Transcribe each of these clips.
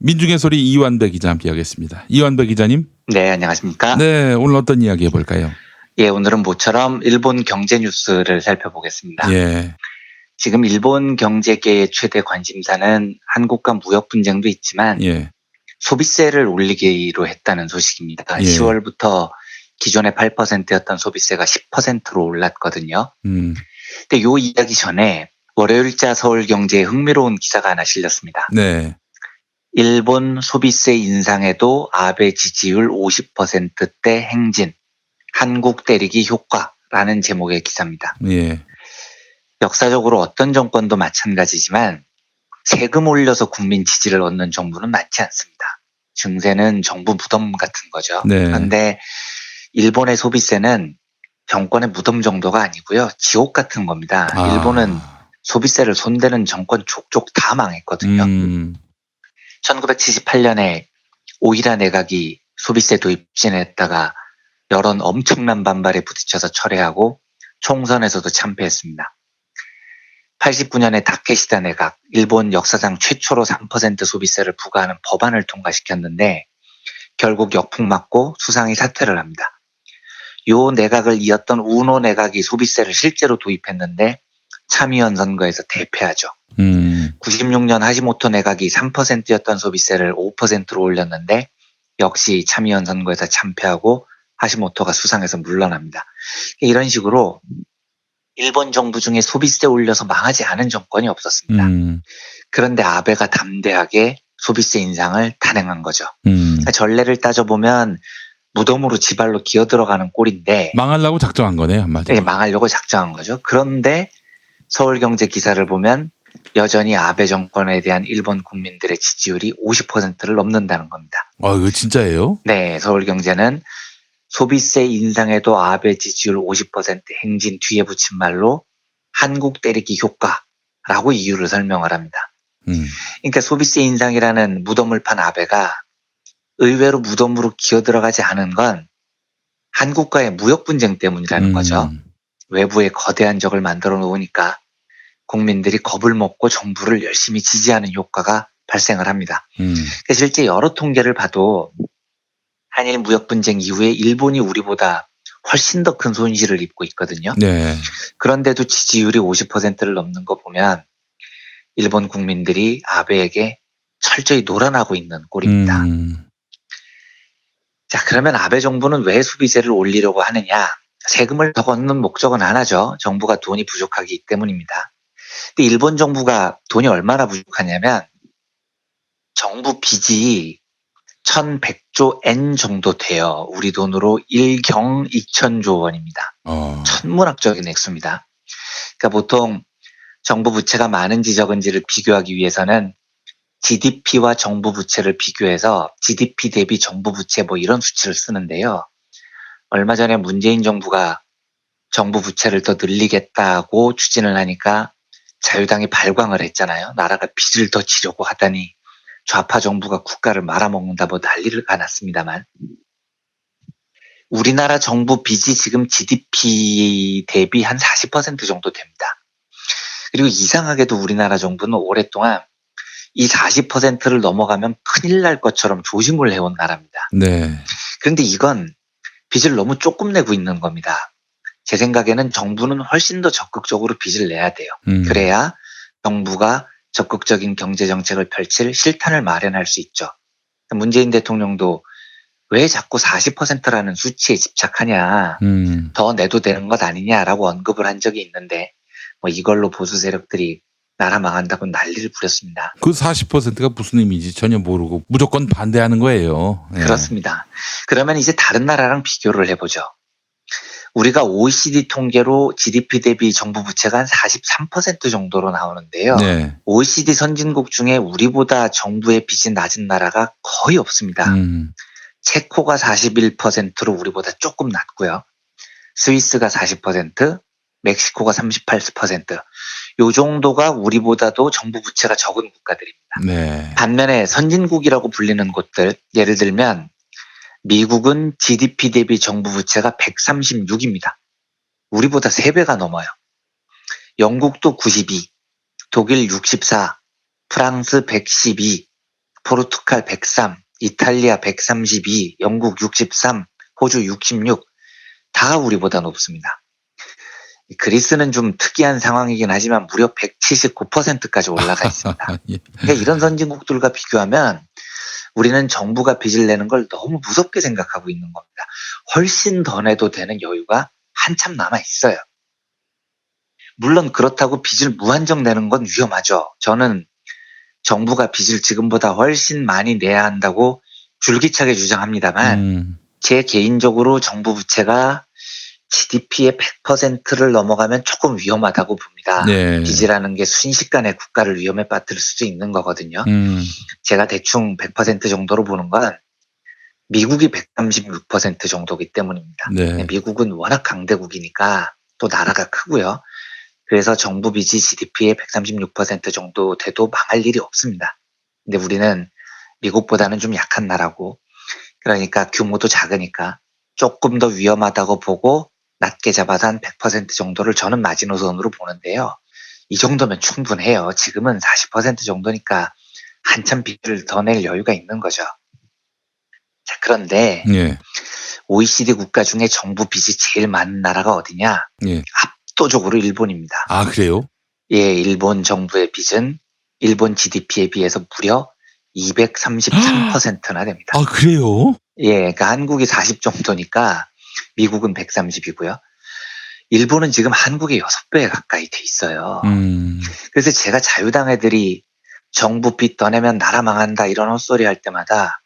민중의 소리 이완배 기자 함께하겠습니다. 이완배 기자님. 네, 안녕하십니까? 네, 오늘 어떤 이야기 해볼까요? 예, 오늘은 모처럼 일본 경제 뉴스를 살펴보겠습니다. 예. 지금 일본 경제계의 최대 관심사는 한국과 무역 분쟁도 있지만 예. 소비세를 올리기로 했다는 소식입니다. 예. 10월부터 기존의 8%였던 소비세가 10%로 올랐거든요. 근데 요 이야기 전에 월요일자 서울경제에 흥미로운 기사가 하나 실렸습니다. 네. 일본 소비세 인상에도 아베 지지율 50%대 행진, 한국 때리기 효과라는 제목의 기사입니다. 예. 역사적으로 어떤 정권도 마찬가지지만 세금 올려서 국민 지지를 얻는 정부는 많지 않습니다. 증세는 정부 무덤 같은 거죠. 네. 그런데 일본의 소비세는 정권의 무덤 정도가 아니고요. 지옥 같은 겁니다. 일본은 소비세를 손대는 정권 족족 다 망했거든요. 1978년에 오이라 내각이 소비세 도입 추진했다가 여론 엄청난 반발에 부딪혀서 철회하고 총선에서도 참패했습니다. 89년에 다케시다 내각, 일본 역사상 최초로 3% 소비세를 부과하는 법안을 통과시켰는데 결국 역풍 맞고 수상이 사퇴를 합니다. 요 내각을 이었던 우노 내각이 소비세를 실제로 도입했는데 참의원 선거에서 대패하죠. 96년 하시모토 내각이 3%였던 소비세를 5%로 올렸는데 역시 참의원 선거에서 참패하고 하시모토가 수상해서 물러납니다. 이런 식으로 일본 정부 중에 소비세 올려서 망하지 않은 정권이 없었습니다. 그런데 아베가 담대하게 소비세 인상을 단행한 거죠. 그러니까 전례를 따져보면 무덤으로 지발로 기어들어가는 꼴인데 망하려고 작정한 거네요, 한마디로. 네, 망하려고 작정한 거죠. 그런데 서울경제 기사를 보면 여전히 아베 정권에 대한 일본 국민들의 지지율이 50%를 넘는다는 겁니다. 이거 진짜예요? 네, 서울경제는 소비세 인상에도 아베 지지율 50% 행진 뒤에 붙인 말로 한국 때리기 효과라고 이유를 설명을 합니다. 그러니까 소비세 인상이라는 무덤을 판 아베가 의외로 무덤으로 기어들어가지 않은 건 한국과의 무역 분쟁 때문이라는 거죠. 외부에 거대한 적을 만들어 놓으니까 국민들이 겁을 먹고 정부를 열심히 지지하는 효과가 발생을 합니다. 실제 여러 통계를 봐도 한일 무역 분쟁 이후에 일본이 우리보다 훨씬 더 큰 손실을 입고 있거든요. 네. 그런데도 지지율이 50%를 넘는 거 보면 일본 국민들이 아베에게 철저히 놀아나고 있는 꼴입니다. 자, 그러면 아베 정부는 왜 소비세를 올리려고 하느냐? 세금을 더 걷는 목적은 하나죠. 정부가 돈이 부족하기 때문입니다. 근데 일본 정부가 돈이 얼마나 부족하냐면 정부 빚이 1100조 엔 정도 돼요. 우리 돈으로 1경 2000조 원입니다. 천문학적인 액수입니다. 그러니까 보통 정부 부채가 많은지 적은지를 비교하기 위해서는 GDP와 정부 부채를 비교해서 GDP 대비 정부 부채 뭐 이런 수치를 쓰는데요. 얼마 전에 문재인 정부가 정부 부채를 더 늘리겠다고 추진을 하니까 자유당이 발광을 했잖아요. 나라가 빚을 더 지려고 하다니 좌파 정부가 국가를 말아먹는다 뭐 난리를 가났습니다만 우리나라 정부 빚이 지금 GDP 대비 한 40% 정도 됩니다. 그리고 이상하게도 우리나라 정부는 오랫동안 이 40%를 넘어가면 큰일 날 것처럼 조심을 해온 나라입니다. 네. 그런데 이건 빚을 너무 조금 내고 있는 겁니다. 제 생각에는 정부는 훨씬 더 적극적으로 빚을 내야 돼요. 그래야 정부가 적극적인 경제정책을 펼칠 실탄을 마련할 수 있죠. 문재인 대통령도 왜 자꾸 40%라는 수치에 집착하냐, 더 내도 되는 것 아니냐라고 언급을 한 적이 있는데 뭐 이걸로 보수 세력들이 나라 망한다고 난리를 부렸습니다. 그 40%가 무슨 의미인지 전혀 모르고 무조건 반대하는 거예요. 네. 그렇습니다. 그러면 이제 다른 나라랑 비교를 해보죠. 우리가 OECD 통계로 GDP 대비 정부 부채가 한 43% 정도로 나오는데요. 네. OECD 선진국 중에 우리보다 정부의 빚이 낮은 나라가 거의 없습니다. 체코가 41%로 우리보다 조금 낮고요. 스위스가 40%, 멕시코가 38%. 요 정도가 우리보다도 정부 부채가 적은 국가들입니다. 네. 반면에 선진국이라고 불리는 곳들, 예를 들면 미국은 GDP 대비 정부 부채가 136입니다. 우리보다 3배가 넘어요. 영국도 92, 독일 64, 프랑스 112, 포르투갈 103, 이탈리아 132, 영국 63, 호주 66, 다 우리보다 높습니다. 그리스는 좀 특이한 상황이긴 하지만 무려 179%까지 올라가 있습니다. 예. 그러니까 이런 선진국들과 비교하면 우리는 정부가 빚을 내는 걸 너무 무섭게 생각하고 있는 겁니다. 훨씬 더 내도 되는 여유가 한참 남아 있어요. 물론 그렇다고 빚을 무한정 내는 건 위험하죠. 저는 정부가 빚을 지금보다 훨씬 많이 내야 한다고 줄기차게 주장합니다만 제 개인적으로 정부 부채가 GDP의 100%를 넘어가면 조금 위험하다고 봅니다. 네. 빚이라는 게 순식간에 국가를 위험에 빠뜨릴 수도 있는 거거든요. 제가 대충 100% 정도로 보는 건 미국이 136% 정도이기 때문입니다. 네. 미국은 워낙 강대국이니까 또 나라가 크고요. 그래서 정부 빚이 GDP의 136% 정도 돼도 망할 일이 없습니다. 근데 우리는 미국보다는 좀 약한 나라고, 그러니까 규모도 작으니까 조금 더 위험하다고 보고 낮게 잡아서 한 100% 정도를 저는 마지노선으로 보는데요. 이 정도면 충분해요. 지금은 40% 정도니까 한참 빚을 더 낼 여유가 있는 거죠. 자, 그런데 예. OECD 국가 중에 정부 빚이 제일 많은 나라가 어디냐? 예. 압도적으로 일본입니다. 아, 그래요? 예, 일본 정부의 빚은 일본 GDP에 비해서 무려 233%나 됩니다. 아, 그래요? 예, 그러니까 한국이 40 정도니까 미국은 130이고요. 일본은 지금 한국의 6배 가까이 돼 있어요. 그래서 제가 자유당 애들이 정부 빚 더 내면 나라 망한다 이런 헛소리 할 때마다,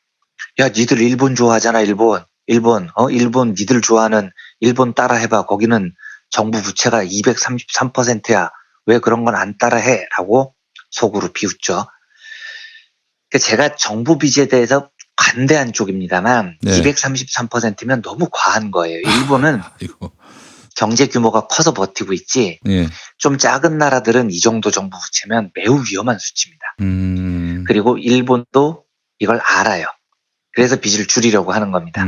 야, 니들 일본 좋아하잖아, 일본, 니들 좋아하는 일본 따라 해봐. 거기는 정부 부채가 233%야. 왜 그런 건 안 따라 해? 라고 속으로 비웃죠. 제가 정부 빚에 대해서 반대한 쪽입니다만, 네. 233%면 너무 과한 거예요. 일본은 이거. 경제 규모가 커서 버티고 있지, 예. 좀 작은 나라들은 이 정도 정부 부채면 매우 위험한 수치입니다. 그리고 일본도 이걸 알아요. 그래서 빚을 줄이려고 하는 겁니다.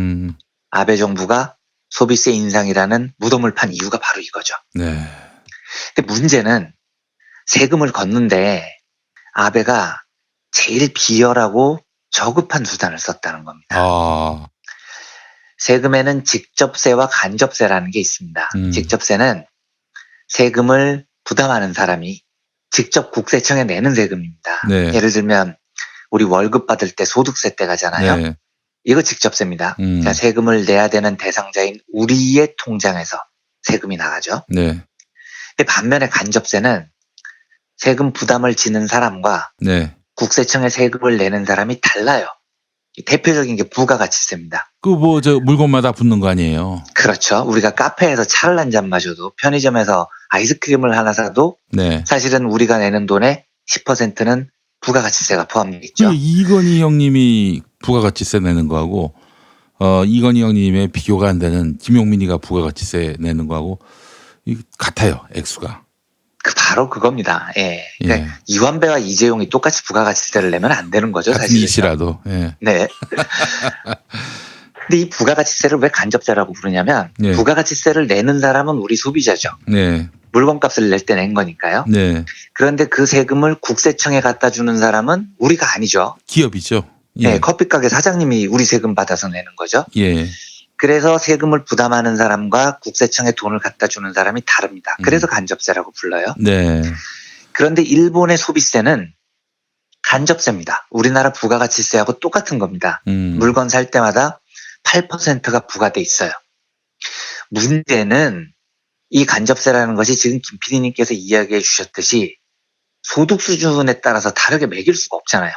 아베 정부가 소비세 인상이라는 무덤을 판 이유가 바로 이거죠. 네. 근데 문제는 세금을 걷는데 아베가 제일 비열하고 저급한 수단을 썼다는 겁니다. 아. 세금에는 직접세와 간접세라는 게 있습니다. 직접세는 세금을 부담하는 사람이 직접 국세청에 내는 세금입니다. 네. 예를 들면 우리 월급 받을 때 소득세 때 가잖아요. 네. 이거 직접세입니다. 그러니까 세금을 내야 되는 대상자인 우리의 통장에서 세금이 나가죠. 네. 근데 반면에 간접세는 세금 부담을 지는 사람과 네. 국세청에 세금을 내는 사람이 달라요. 대표적인 게 부가가치세입니다. 저 물건마다 붙는 거 아니에요? 그렇죠. 우리가 카페에서 차를 한 잔 마셔도, 편의점에서 아이스크림을 하나 사도 네. 사실은 우리가 내는 돈의 10%는 부가가치세가 포함되어 있죠. 이건희 형님이 부가가치세 내는 거하고 이건희 형님의 비교가 안 되는 김용민이가 부가가치세 내는 거하고 같아요, 액수가. 바로 그겁니다. 예. 그러니까 예. 이완배와 이재용이 똑같이 부가가치세를 내면 안 되는 거죠, 같은 사실은. 이시라도. 예. 네. 근데 이 부가가치세를 왜 간접세라고 부르냐면, 네. 부가가치세를 내는 사람은 우리 소비자죠. 네. 물건값을 낼 때 낸 거니까요. 네. 그런데 그 세금을 국세청에 갖다 주는 사람은 우리가 아니죠. 기업이죠. 예. 네, 커피가게 사장님이 우리 세금 받아서 내는 거죠. 예. 그래서 세금을 부담하는 사람과 국세청에 돈을 갖다 주는 사람이 다릅니다. 그래서 간접세라고 불러요. 네. 그런데 일본의 소비세는 간접세입니다. 우리나라 부가가치세하고 똑같은 겁니다. 물건 살 때마다 8%가 부과돼 있어요. 문제는 이 간접세라는 것이 지금 김 PD님께서 이야기해 주셨듯이 소득 수준에 따라서 다르게 매길 수가 없잖아요.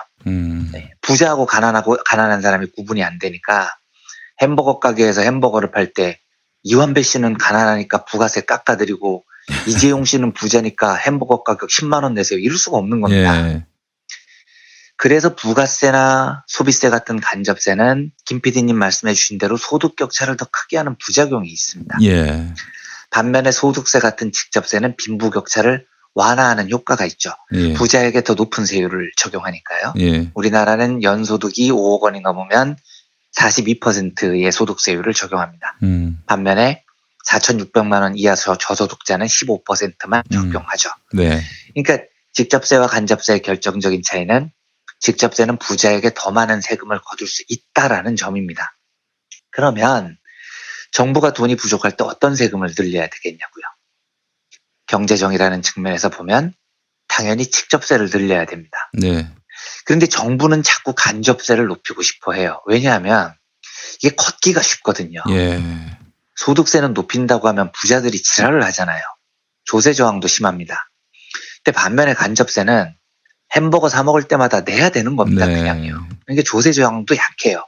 네. 부자하고 가난한 사람이 구분이 안 되니까 햄버거 가게에서 햄버거를 팔 때 이완배 씨는 가난하니까 부가세 깎아드리고 이재용 씨는 부자니까 햄버거 가격 10만 원 내세요. 이럴 수가 없는 겁니다. 예. 그래서 부가세나 소비세 같은 간접세는 김 PD님 말씀해 주신 대로 소득 격차를 더 크게 하는 부작용이 있습니다. 예. 반면에 소득세 같은 직접세는 빈부 격차를 완화하는 효과가 있죠. 예. 부자에게 더 높은 세율을 적용하니까요. 예. 우리나라는 연소득이 5억 원이 넘으면 42%의 소득세율을 적용합니다. 반면에 4,600만 원 이하 저소득자는 15%만 적용하죠. 네. 그러니까 직접세와 간접세의 결정적인 차이는 직접세는 부자에게 더 많은 세금을 거둘 수 있다라는 점입니다. 그러면 정부가 돈이 부족할 때 어떤 세금을 늘려야 되겠냐고요. 경제정의라는 측면에서 보면 당연히 직접세를 늘려야 됩니다. 네. 그런데 정부는 자꾸 간접세를 높이고 싶어 해요. 왜냐하면 이게 걷기가 쉽거든요. 예. 소득세는 높인다고 하면 부자들이 지랄을 하잖아요. 조세 저항도 심합니다. 근데 반면에 간접세는 햄버거 사 먹을 때마다 내야 되는 겁니다. 네. 그냥요. 그러니까 조세 저항도 약해요.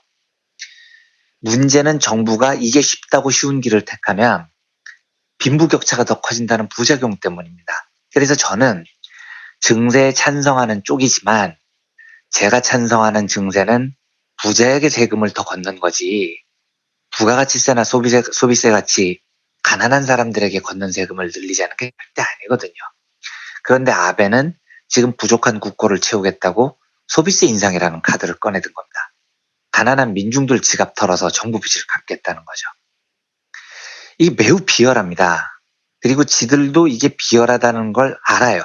문제는 정부가 이게 쉽다고 쉬운 길을 택하면 빈부격차가 더 커진다는 부작용 때문입니다. 그래서 저는 증세에 찬성하는 쪽이지만 제가 찬성하는 증세는 부자에게 세금을 더 걷는 거지 부가가치세나 소비세 같이 가난한 사람들에게 걷는 세금을 늘리자는 게 절대 아니거든요. 그런데 아베는 지금 부족한 국고를 채우겠다고 소비세 인상이라는 카드를 꺼내든 겁니다. 가난한 민중들 지갑 털어서 정부 빚을 갚겠다는 거죠. 이게 매우 비열합니다. 그리고 지들도 이게 비열하다는 걸 알아요.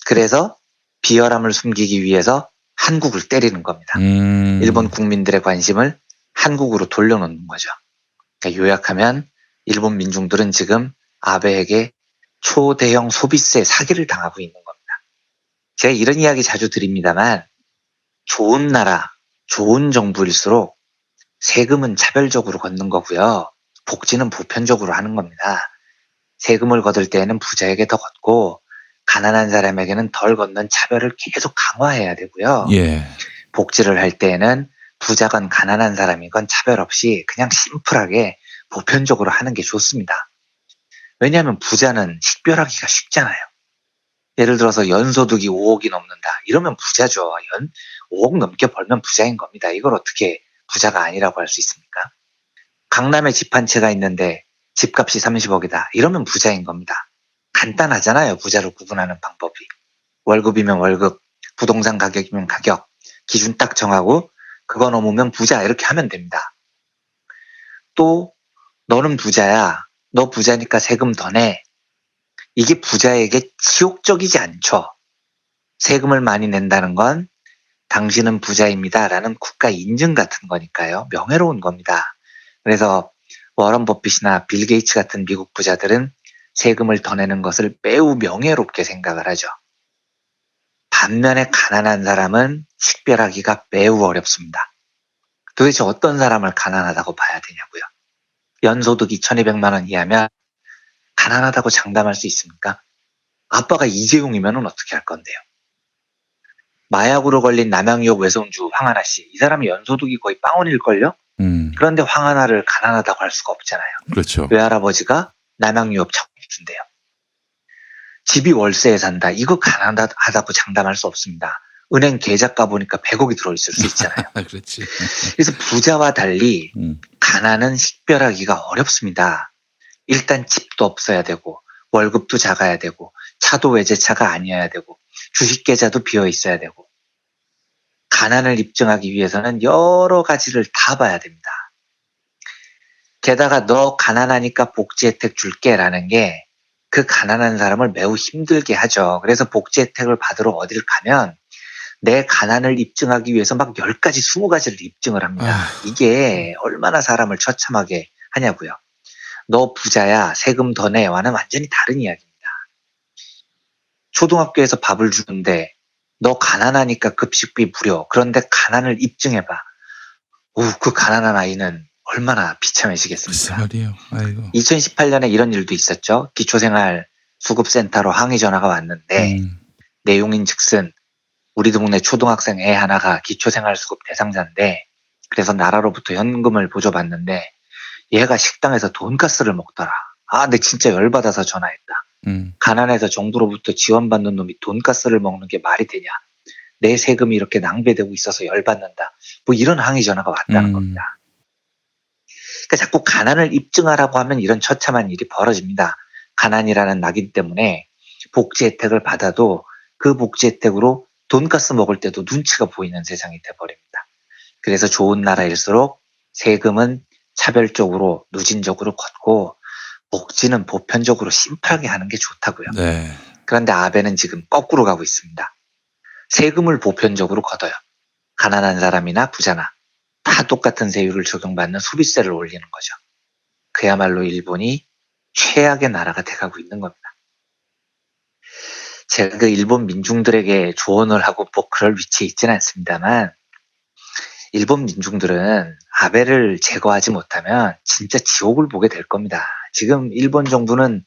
그래서 비열함을 숨기기 위해서 한국을 때리는 겁니다. 일본 국민들의 관심을 한국으로 돌려놓는 거죠. 그러니까 요약하면 일본 민중들은 지금 아베에게 초대형 소비세 사기를 당하고 있는 겁니다. 제가 이런 이야기 자주 드립니다만 좋은 나라, 좋은 정부일수록 세금은 차별적으로 걷는 거고요. 복지는 보편적으로 하는 겁니다. 세금을 거둘 때에는 부자에게 더 걷고 가난한 사람에게는 덜 걷는 차별을 계속 강화해야 되고요. 예. 복지를 할 때에는 부자건 가난한 사람이건 차별 없이 그냥 심플하게 보편적으로 하는 게 좋습니다. 왜냐하면 부자는 식별하기가 쉽잖아요. 예를 들어서 연소득이 5억이 넘는다. 이러면 부자죠. 5억 넘게 벌면 부자인 겁니다. 이걸 어떻게 부자가 아니라고 할 수 있습니까? 강남에 집 한 채가 있는데 집값이 30억이다. 이러면 부자인 겁니다. 간단하잖아요. 부자를 구분하는 방법이. 월급이면 월급, 부동산 가격이면 가격, 기준 딱 정하고 그거 넘으면 부자 이렇게 하면 됩니다. 또 너는 부자야. 너 부자니까 세금 더 내. 이게 부자에게 치욕적이지 않죠. 세금을 많이 낸다는 건 당신은 부자입니다. 라는 국가 인증 같은 거니까요. 명예로운 겁니다. 그래서 워런 버핏이나 빌 게이츠 같은 미국 부자들은 세금을 더 내는 것을 매우 명예롭게 생각을 하죠. 반면에 가난한 사람은 식별하기가 매우 어렵습니다. 도대체 어떤 사람을 가난하다고 봐야 되냐고요. 연소득이 1200만 원 이하면 가난하다고 장담할 수 있습니까? 아빠가 이재용이면 어떻게 할 건데요? 마약으로 걸린 남양유업 외손주 황하나 씨. 이 사람이 연소득이 거의 빵원일걸요? 그런데 황하나를 가난하다고 할 수가 없잖아요. 그렇죠. 외할아버지가 남양유업 창업주인데요. 집이 월세에 산다. 이거 가난하다고 장담할 수 없습니다. 은행 계좌 까보니까 100억이 들어있을 수 있잖아요. 그렇지. 그래서 부자와 달리 가난은 식별하기가 어렵습니다. 일단 집도 없어야 되고 월급도 작아야 되고 차도 외제차가 아니어야 되고 주식 계좌도 비어 있어야 되고 가난을 입증하기 위해서는 여러 가지를 다 봐야 됩니다. 게다가 너 가난하니까 복지 혜택 줄게라는 게 그 가난한 사람을 매우 힘들게 하죠. 그래서 복지 혜택을 받으러 어디를 가면 내 가난을 입증하기 위해서 막 10가지, 20가지를 입증을 합니다. 이게 얼마나 사람을 처참하게 하냐고요. 너 부자야, 세금 더 내와는 완전히 다른 이야기입니다. 초등학교에서 밥을 주는데 너 가난하니까 급식비 무료. 그런데 가난을 입증해봐. 그 가난한 아이는 얼마나 비참해지겠습니까? 말이에요. 아이고. 2018년에 이런 일도 있었죠. 기초생활수급센터로 항의 전화가 왔는데 내용인 즉슨 우리 동네 초등학생 애 하나가 기초생활수급 대상자인데 그래서 나라로부터 현금을 보조받는데 얘가 식당에서 돈가스를 먹더라. 근데 진짜 열받아서 전화했다. 가난해서 정부로부터 지원받는 놈이 돈가스를 먹는 게 말이 되냐. 내 세금이 이렇게 낭비되고 있어서 열받는다. 뭐 이런 항의 전화가 왔다는 겁니다. 그러니까 자꾸 가난을 입증하라고 하면 이런 처참한 일이 벌어집니다. 가난이라는 낙인 때문에 복지 혜택을 받아도 그 복지 혜택으로 돈가스 먹을 때도 눈치가 보이는 세상이 돼버립니다. 그래서 좋은 나라일수록 세금은 차별적으로 누진적으로 걷고 복지는 보편적으로 심플하게 하는 게 좋다고요. 네. 그런데 아베는 지금 거꾸로 가고 있습니다. 세금을 보편적으로 걷어요. 가난한 사람이나 부자나 다 똑같은 세율을 적용받는 소비세를 올리는 거죠. 그야말로 일본이 최악의 나라가 돼가고 있는 겁니다. 제가 그 일본 민중들에게 조언을 하고 뭐 그럴 위치에 있지는 않습니다만 일본 민중들은 아베를 제거하지 못하면 진짜 지옥을 보게 될 겁니다. 지금 일본 정부는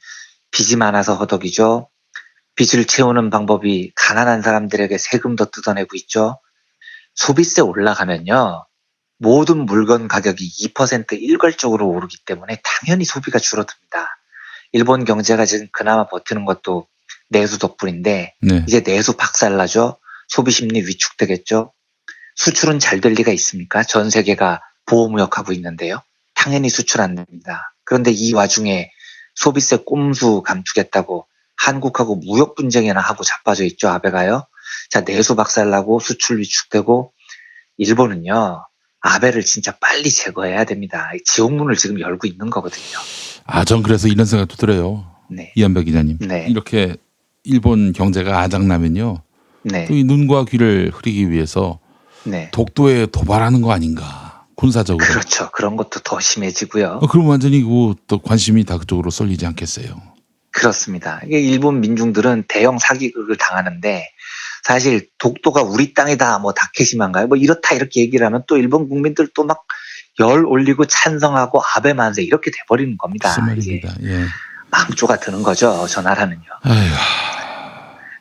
빚이 많아서 허덕이죠. 빚을 채우는 방법이 가난한 사람들에게 세금 더 뜯어내고 있죠. 소비세 올라가면요. 모든 물건 가격이 2% 일괄적으로 오르기 때문에 당연히 소비가 줄어듭니다. 일본 경제가 지금 그나마 버티는 것도 내수 덕분인데 네. 이제 내수 박살나죠. 소비 심리 위축되겠죠. 수출은 잘 될 리가 있습니까? 전 세계가 보호무역하고 있는데요. 당연히 수출 안 됩니다. 그런데 이 와중에 소비세 꼼수 감추겠다고 한국하고 무역 분쟁이나 하고 자빠져 있죠. 아베가요. 자, 내수 박살나고 수출 위축되고 일본은요. 아베를 진짜 빨리 제거해야 됩니다. 지옥문을 지금 열고 있는 거거든요. 전 그래서 이런 생각도 들어요. 네. 이한배 기자님. 네. 이렇게 일본 경제가 아작나면요. 네. 또 이 눈과 귀를 흐리기 위해서 네. 독도에 도발하는 거 아닌가. 군사적으로. 그렇죠. 그런 것도 더 심해지고요. 그럼 완전히 또 관심이 다 그쪽으로 쏠리지 않겠어요. 그렇습니다. 이게 일본 민중들은 대형 사기극을 당하는데 사실 독도가 우리 땅이다, 뭐 다케시마인가요? 뭐 이렇다 이렇게 얘기를 하면 또 일본 국민들 또 막 열 올리고 찬성하고 아베 만세 이렇게 돼버리는 겁니다. 무슨 이게 말입니다. 예. 망조가 드는 거죠. 저 나라는요. 아휴.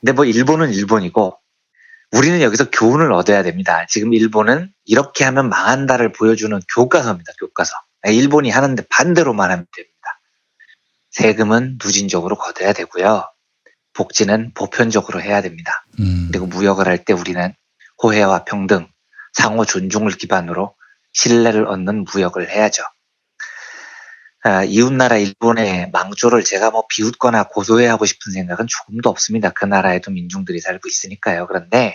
근데 뭐 일본은 일본이고 우리는 여기서 교훈을 얻어야 됩니다. 지금 일본은 이렇게 하면 망한다를 보여주는 교과서입니다. 교과서. 일본이 하는데 반대로만 하면 됩니다. 세금은 누진적으로 걷어야 되고요. 복지는 보편적으로 해야 됩니다. 그리고 무역을 할 때 우리는 호혜와 평등, 상호 존중을 기반으로 신뢰를 얻는 무역을 해야죠. 이웃나라 일본의 망조를 제가 뭐 비웃거나 고소해하고 싶은 생각은 조금도 없습니다. 그 나라에도 민중들이 살고 있으니까요. 그런데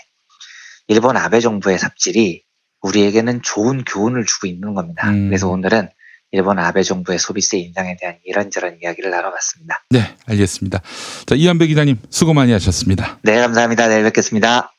일본 아베 정부의 삽질이 우리에게는 좋은 교훈을 주고 있는 겁니다. 그래서 오늘은 일본 아베 정부의 소비세 인상에 대한 이런저런 이야기를 나눠봤습니다. 네, 알겠습니다. 자, 이한배 기자님 수고 많이 하셨습니다. 네, 감사합니다. 내일 뵙겠습니다.